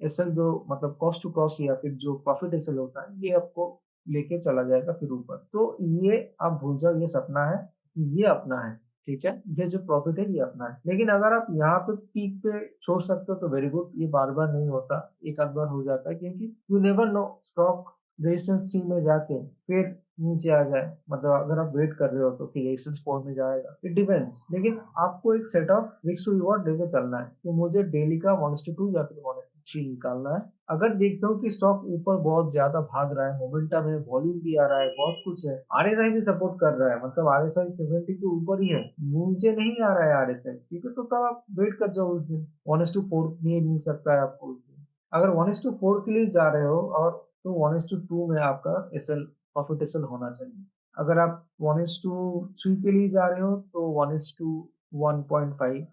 एसएल जो मतलब कॉस्ट टू कॉस्ट या फिर जो प्रॉफिट एसएल होता है, ये आपको लेके चला जाएगा फिर ऊपर। तो ये आप भूल जाओ, ये सपना है, ये अपना है, ठीक है? ये जो प्रॉफिट है ये अपना है। लेकिन अगर आप यहाँ पे पीक पे छोड़ सकते हो तो वेरी गुड, ये बार-बार नहीं होता, एक आध बार हो जाता है क्योंकि you never know, stock resistance 3 में जाके फिर नीचे आ जाए, मतलब अगर आप वेट कर रहे हो तो कि रेजिस्टेंस 4 में जाएगा, इट डिपेंड्स। लेकिन आपको एक set of risk to reward लेके चलना है, तो मुझे डेली का 1:2 या फिर 1:3 निकालना है। अगर देखता हूँ कि स्टॉक ऊपर बहुत ज्यादा भाग रहा है, मोमेंटम है, वॉल्यूम भी आ रहा है, बहुत कुछ है, आरएसआई भी सपोर्ट कर रहा है, मतलब आरएसआई 70 के ऊपर ही है, नीचे नहीं आ रहा है आरएसआई, ठीक है, तो तब आप वेट कर जाओ उस दिन। 1:4 भी मिल सकता है आपको उस दिन। अगर 1:4 के लिए जा रहे हो और तो 1:2 में आपका एसएल प्रॉफिट एसएल होना चाहिए। अगर आप 1:3 के लिए जा रहे हो तो 1:1.5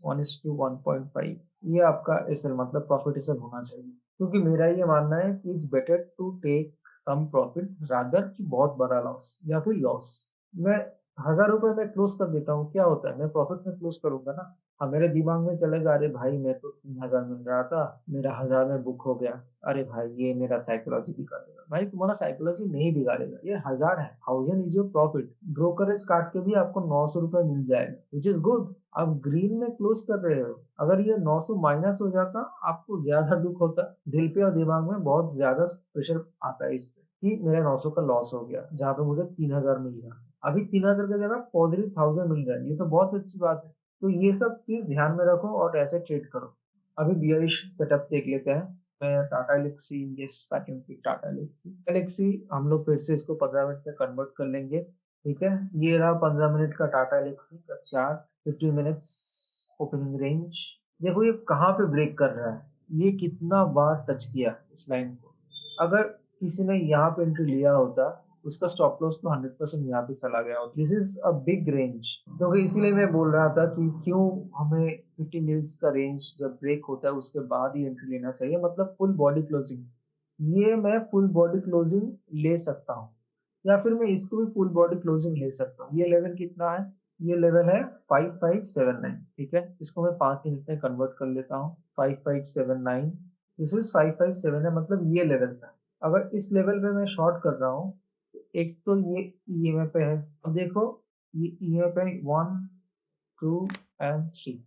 1:1.5 ये आपका एसएल मतलब प्रॉफिट एसएल होना चाहिए। क्योंकि मेरा ये मानना है कि it's better to take some profit rather कि बहुत बड़ा लॉस या फिर लॉस। मैं 1000 रुपए में क्लोज कर देता हूँ, क्या होता है, मैं प्रॉफिट में क्लोज करूंगा ना। हाँ, मेरे दिमाग में चलेगा, अरे भाई मैं तो 3000 मिल रहा था, मेरा 1000 में बुक हो गया, अरे भाई ये मेरा साइकोलॉजी बिगाड़ देगा। भाई तुम्हारा साइकोलॉजी नहीं बिगाड़ेगा, ये 1000 है, 1000 इज योर प्रॉफिट। ब्रोकरेज काट के भी आपको 900 रुपए मिल जाएगा, विच इज गुड। आप ग्रीन में क्लोज कर रहे हो। अगर ये 900 माइनस हो जाता, आपको ज्यादा दुख होता, दिल पे और दिमाग में बहुत ज्यादा प्रेशर आता है इससे कि मेरा 900 का लॉस हो गया, जहाँ पे मुझे 3000 मिल रहा है। अभी 3000 की जगह पॉजिटिव 1000 मिल रहा है, ये तो बहुत अच्छी बात है। तो ये सब चीज ध्यान में रखो और ऐसे ट्रेड करो। अभी बियरिश सेटअप देख लेते हैं। मैं Tata Elxsi, yes I can pick Tata Elxsi. Elxsi हम लोग फिर से इसको 15 मिनट में कन्वर्ट कर लेंगे, ठीक है। ये रहा 15 मिनट का टाटा एलेक्सी का चार्ट। 50 minutes opening range. देखो ये कहाँ पे ब्रेक कर रहा है, ये कितना बार टच किया इस लाइन को। अगर किसी ने यहाँ पे एंट्री लिया होता, उसका स्टॉप लॉस तो 100% यहाँ पे चला गया होता। This is a big range, क्योंकि इसीलिए मैं बोल रहा था कि क्यों हमें 50 मिनट्स का रेंज जब ब्रेक होता है उसके बाद ही एंट्री लेना चाहिए, मतलब फुल बॉडी क्लोजिंग। ये मैं फुल बॉडी क्लोजिंग ले सकता हूँ, या फिर मैं इसको भी फुल बॉडी क्लोजिंग ले सकता हूँ। ये लेवल कितना है, ये लेवल है 5579, ठीक है। इसको मैं 5 मिनट में कन्वर्ट कर लेता हूँ। 5579, दिस इज 557 है, मतलब ये लेवल था। अगर इस लेवल पे मैं शॉर्ट कर रहा हूँ, एक तो ये ईएमए पे है। अब देखो ये ईएमए पे 1 2 एंड 3।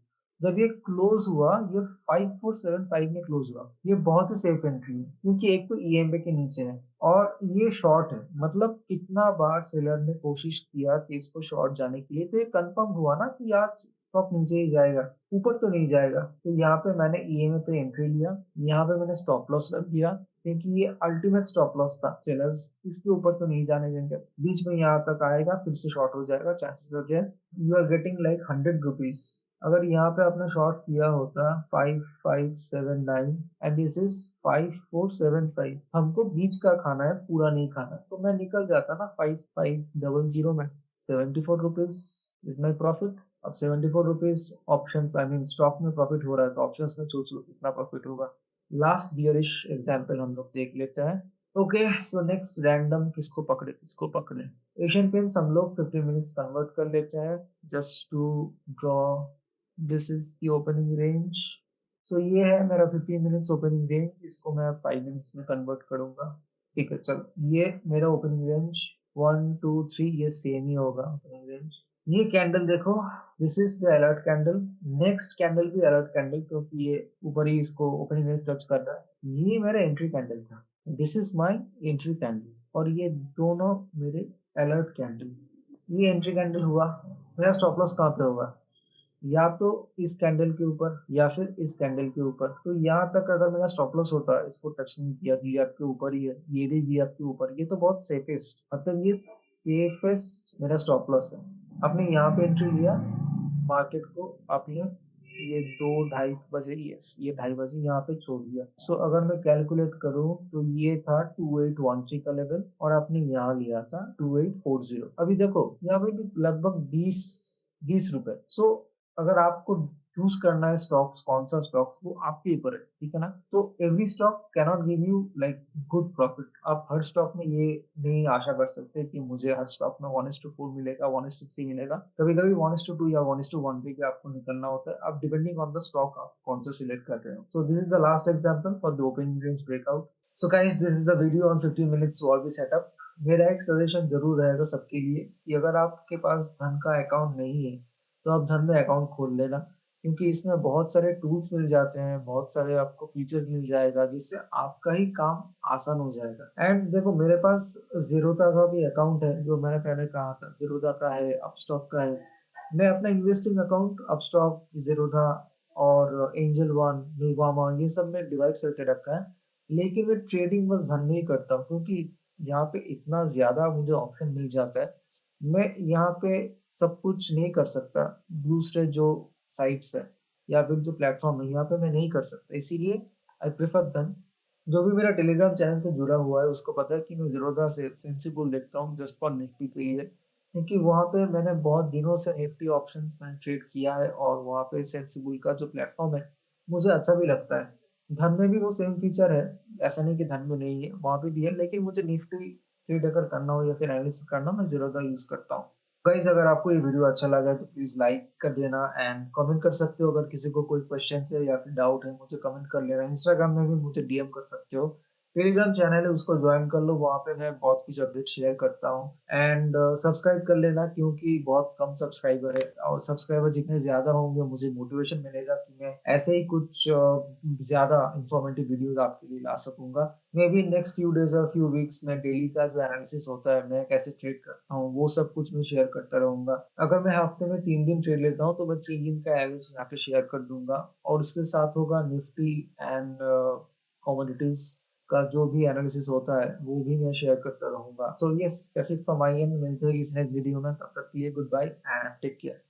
जब ये क्लोज हुआ, ये 5475 में क्लोज हुआ, ये बहुत ही सेफ एंट्री है, क्योंकि एक तो ईएमए के नीचे है और ये शॉर्ट है। मतलब कितना बार सेलर ने कोशिश किया कि इसको शॉर्ट जाने के लिए, तो ये कंफर्म हुआ ना कि आज स्टॉक नीचे ही जाएगा, ऊपर तो नहीं जाएगा। तो यहाँ पे मैंने ईएमए पे एंट्री लिया, यहाँ पे मैंने स्टॉप लॉस रख दिया, क्योंकि ये अल्टीमेट स्टॉप लॉस था। सेलर्स इसके ऊपर तो नहीं जाने देंगे, बीच में यहाँ तक आएगा फिर से शॉर्ट हो जाएगा, चांसेस हो जाए you are getting like 100 rupees. अगर यहाँ पे आपने शॉर्ट किया होता 5579 एंड दिस इज 5475, हमको बीच का खाना है, पूरा नहीं खाना, तो मैं निकल जाता ना 5500 में। 74 रुपीज इज माई प्रॉफिट। अब 74 rupees option I mean stock में प्रॉफिट हो रहा है, तो ऑप्शन में सोच लो कितना प्रॉफिट होगा। लास्ट बियरिश एग्जाम्पल हम लोग देख लेते हैं। ओके सो नेक्स्ट रैंडम किसको पकड़े। एशियन पेंट्स हम लोग 50 मिनट्स कन्वर्ट कर लेते हैं just to draw. This is the opening range. So ये है मेरा 50 मिनट्स ओपनिंग रेंज, इसको मैं 5 मिनट्स में कन्वर्ट करूंगा, ठीक है। चलो ये मेरा ओपनिंग रेंज 1 2 3, ये सेम ही होगा ओपनिंग रेंज। ये कैंडल देखो, this is the alert candle. Next candle भी अलर्ट कैंडल, क्योंकि ये ऊपर ही इसको ओपनिंग रेंज टच कर रहा है। ये मेरा एंट्री कैंडल था, this is my entry candle, और ये दोनों मेरे अलर्ट कैंडल। ये एंट्री कैंडल हुआ, मेरा स्टॉप लॉस कहाँ पे होगा, या तो इस कैंडल के ऊपर या फिर इस कैंडल के ऊपर। तो यहाँ तक अगर मेरा स्टॉप लॉस होता, इसको टच नहीं किया, जीएफ के ऊपर ही है, ये भी जीएफ के ऊपर, ये तो बहुत सेफेस्ट, मतलब ये सेफेस्ट मेरा स्टॉप लॉस है। आपने यहाँ पे एंट्री लिया मार्केट को, आपने ये 2 ढाई बजे, यस ये 2:30 बजे यहाँ पे छोड़ दिया। सो अगर मैं कैलकुलेट करूँ तो ये था 2813 का लेवल, और आपने यहाँ लिया था 2840। अभी देखो यहाँ पे भी लगभग 20 रुपए। सो अगर आपको चूज करना है स्टॉक्स, कौन सा स्टॉक्स, वो आपके ऊपर है, ठीक है ना। तो every stock can not give you like good profit. आप हर स्टॉक में ये नहीं आशा कर सकते कि मुझे हर स्टॉक में 1:4 मिलेगा, 1:3 मिलेगा। कभी कभी 1:2 या 1:1 पे भी आपको निकलना होता है, अब डिपेंडिंग ऑन द स्टॉक आप कौन सा सिलेक्ट कर रहे हो। So this is the last example for the opening range breakout. So guys this is the video on 50 minutes वॉल्वी सेटअप। मेरा एक सजेशन जरूर रहेगा सबके लिए कि अगर आपके पास धन का अकाउंट नहीं है तो आप धन में अकाउंट खोल लेना, क्योंकि इसमें बहुत सारे टूल्स मिल जाते हैं, बहुत सारे आपको फीचर्स मिल जाएगा जिससे आपका ही काम आसान हो जाएगा। एंड देखो मेरे पास ज़ीरोधा का भी अकाउंट है जो मैंने पहले कहा था, ज़ीरोधा का है, अपस्टॉक का है। मैं अपना इन्वेस्टिंग अकाउंट अपस्टॉक, ज़ीरोधा और एंजल वन, नुवामा ये सब में डिवाइड करके रखा है। लेकिन मैं ट्रेडिंग बस धन में ही करता हूँ क्योंकि यहाँ पे इतना ज़्यादा मुझे ऑप्शन मिल जाता है। मैं यहाँ पे सब कुछ नहीं कर सकता, दूसरे जो साइट्स है या फिर जो प्लेटफ़ॉर्म है, यहाँ पे मैं नहीं कर सकता। इसीलिए आई प्रेफर धन। जो भी मेरा टेलीग्राम चैनल से जुड़ा हुआ है, उसको पता है कि मैं ज़ीरोधा से सेंसिबल देखता हूँ जस्ट फॉर निफ्टी के लिए। क्योंकि वहाँ पे मैंने बहुत दिनों से निफ्टी ऑप्शंस में ट्रेड किया है और वहाँ पे सेंसिबल का जो प्लेटफ़ॉर्म है, मुझे अच्छा भी लगता है। धन में भी वो सेम फीचर है, ऐसा नहीं कि धन में नहीं है, वहाँ पे भी है, लेकिन मुझे निफ्टी ट्रेड अगर करना हो या फिर एनालिसिस करना हो, मैं ज़ीरोधा यूज़ करता हूँ। गाइस अगर आपको ये वीडियो अच्छा लगा है तो प्लीज़ लाइक कर देना एंड कमेंट कर सकते हो अगर किसी को कोई क्वेश्चन है या फिर डाउट है मुझे कमेंट कर लेना। इंस्टाग्राम में भी मुझे डीएम कर सकते हो। टेलीग्राम चैनल है उसको जॉइन कर लो, वहाँ पे मैं बहुत कुछ अपडेट शेयर करता हूँ एंड सब्सक्राइब कर लेना क्योंकि बहुत कम सब्सक्राइबर है और सब्सक्राइबर जितने ज़्यादा होंगे मुझे मोटिवेशन मिलेगा कि मैं ऐसे ही कुछ ज़्यादा इन्फॉर्मेटिव वीडियोज़ आपके लिए ला सकूँगा। May be next few days और फ्यू वीक्स में डेली का जो एनालिसिस होता है, मैं कैसे ट्रेड करता हूँ, वो सब कुछ मैं शेयर करता रहूँगा। अगर मैं हफ्ते में 3 दिन ट्रेड लेता हूँ, तो मैं 3 दिन का एवरेज यहाँ पे शेयर कर दूँगा और उसके साथ होगा निफ्टी एंड कमोडिटीज़ का जो भी एनालिसिस होता है, वो भी मैं शेयर करता रहूँगा। So yes, that's it from my and. मिलते हैं इस नेक्स्ट वीडियो में, तब तक के लिए goodbye and take care.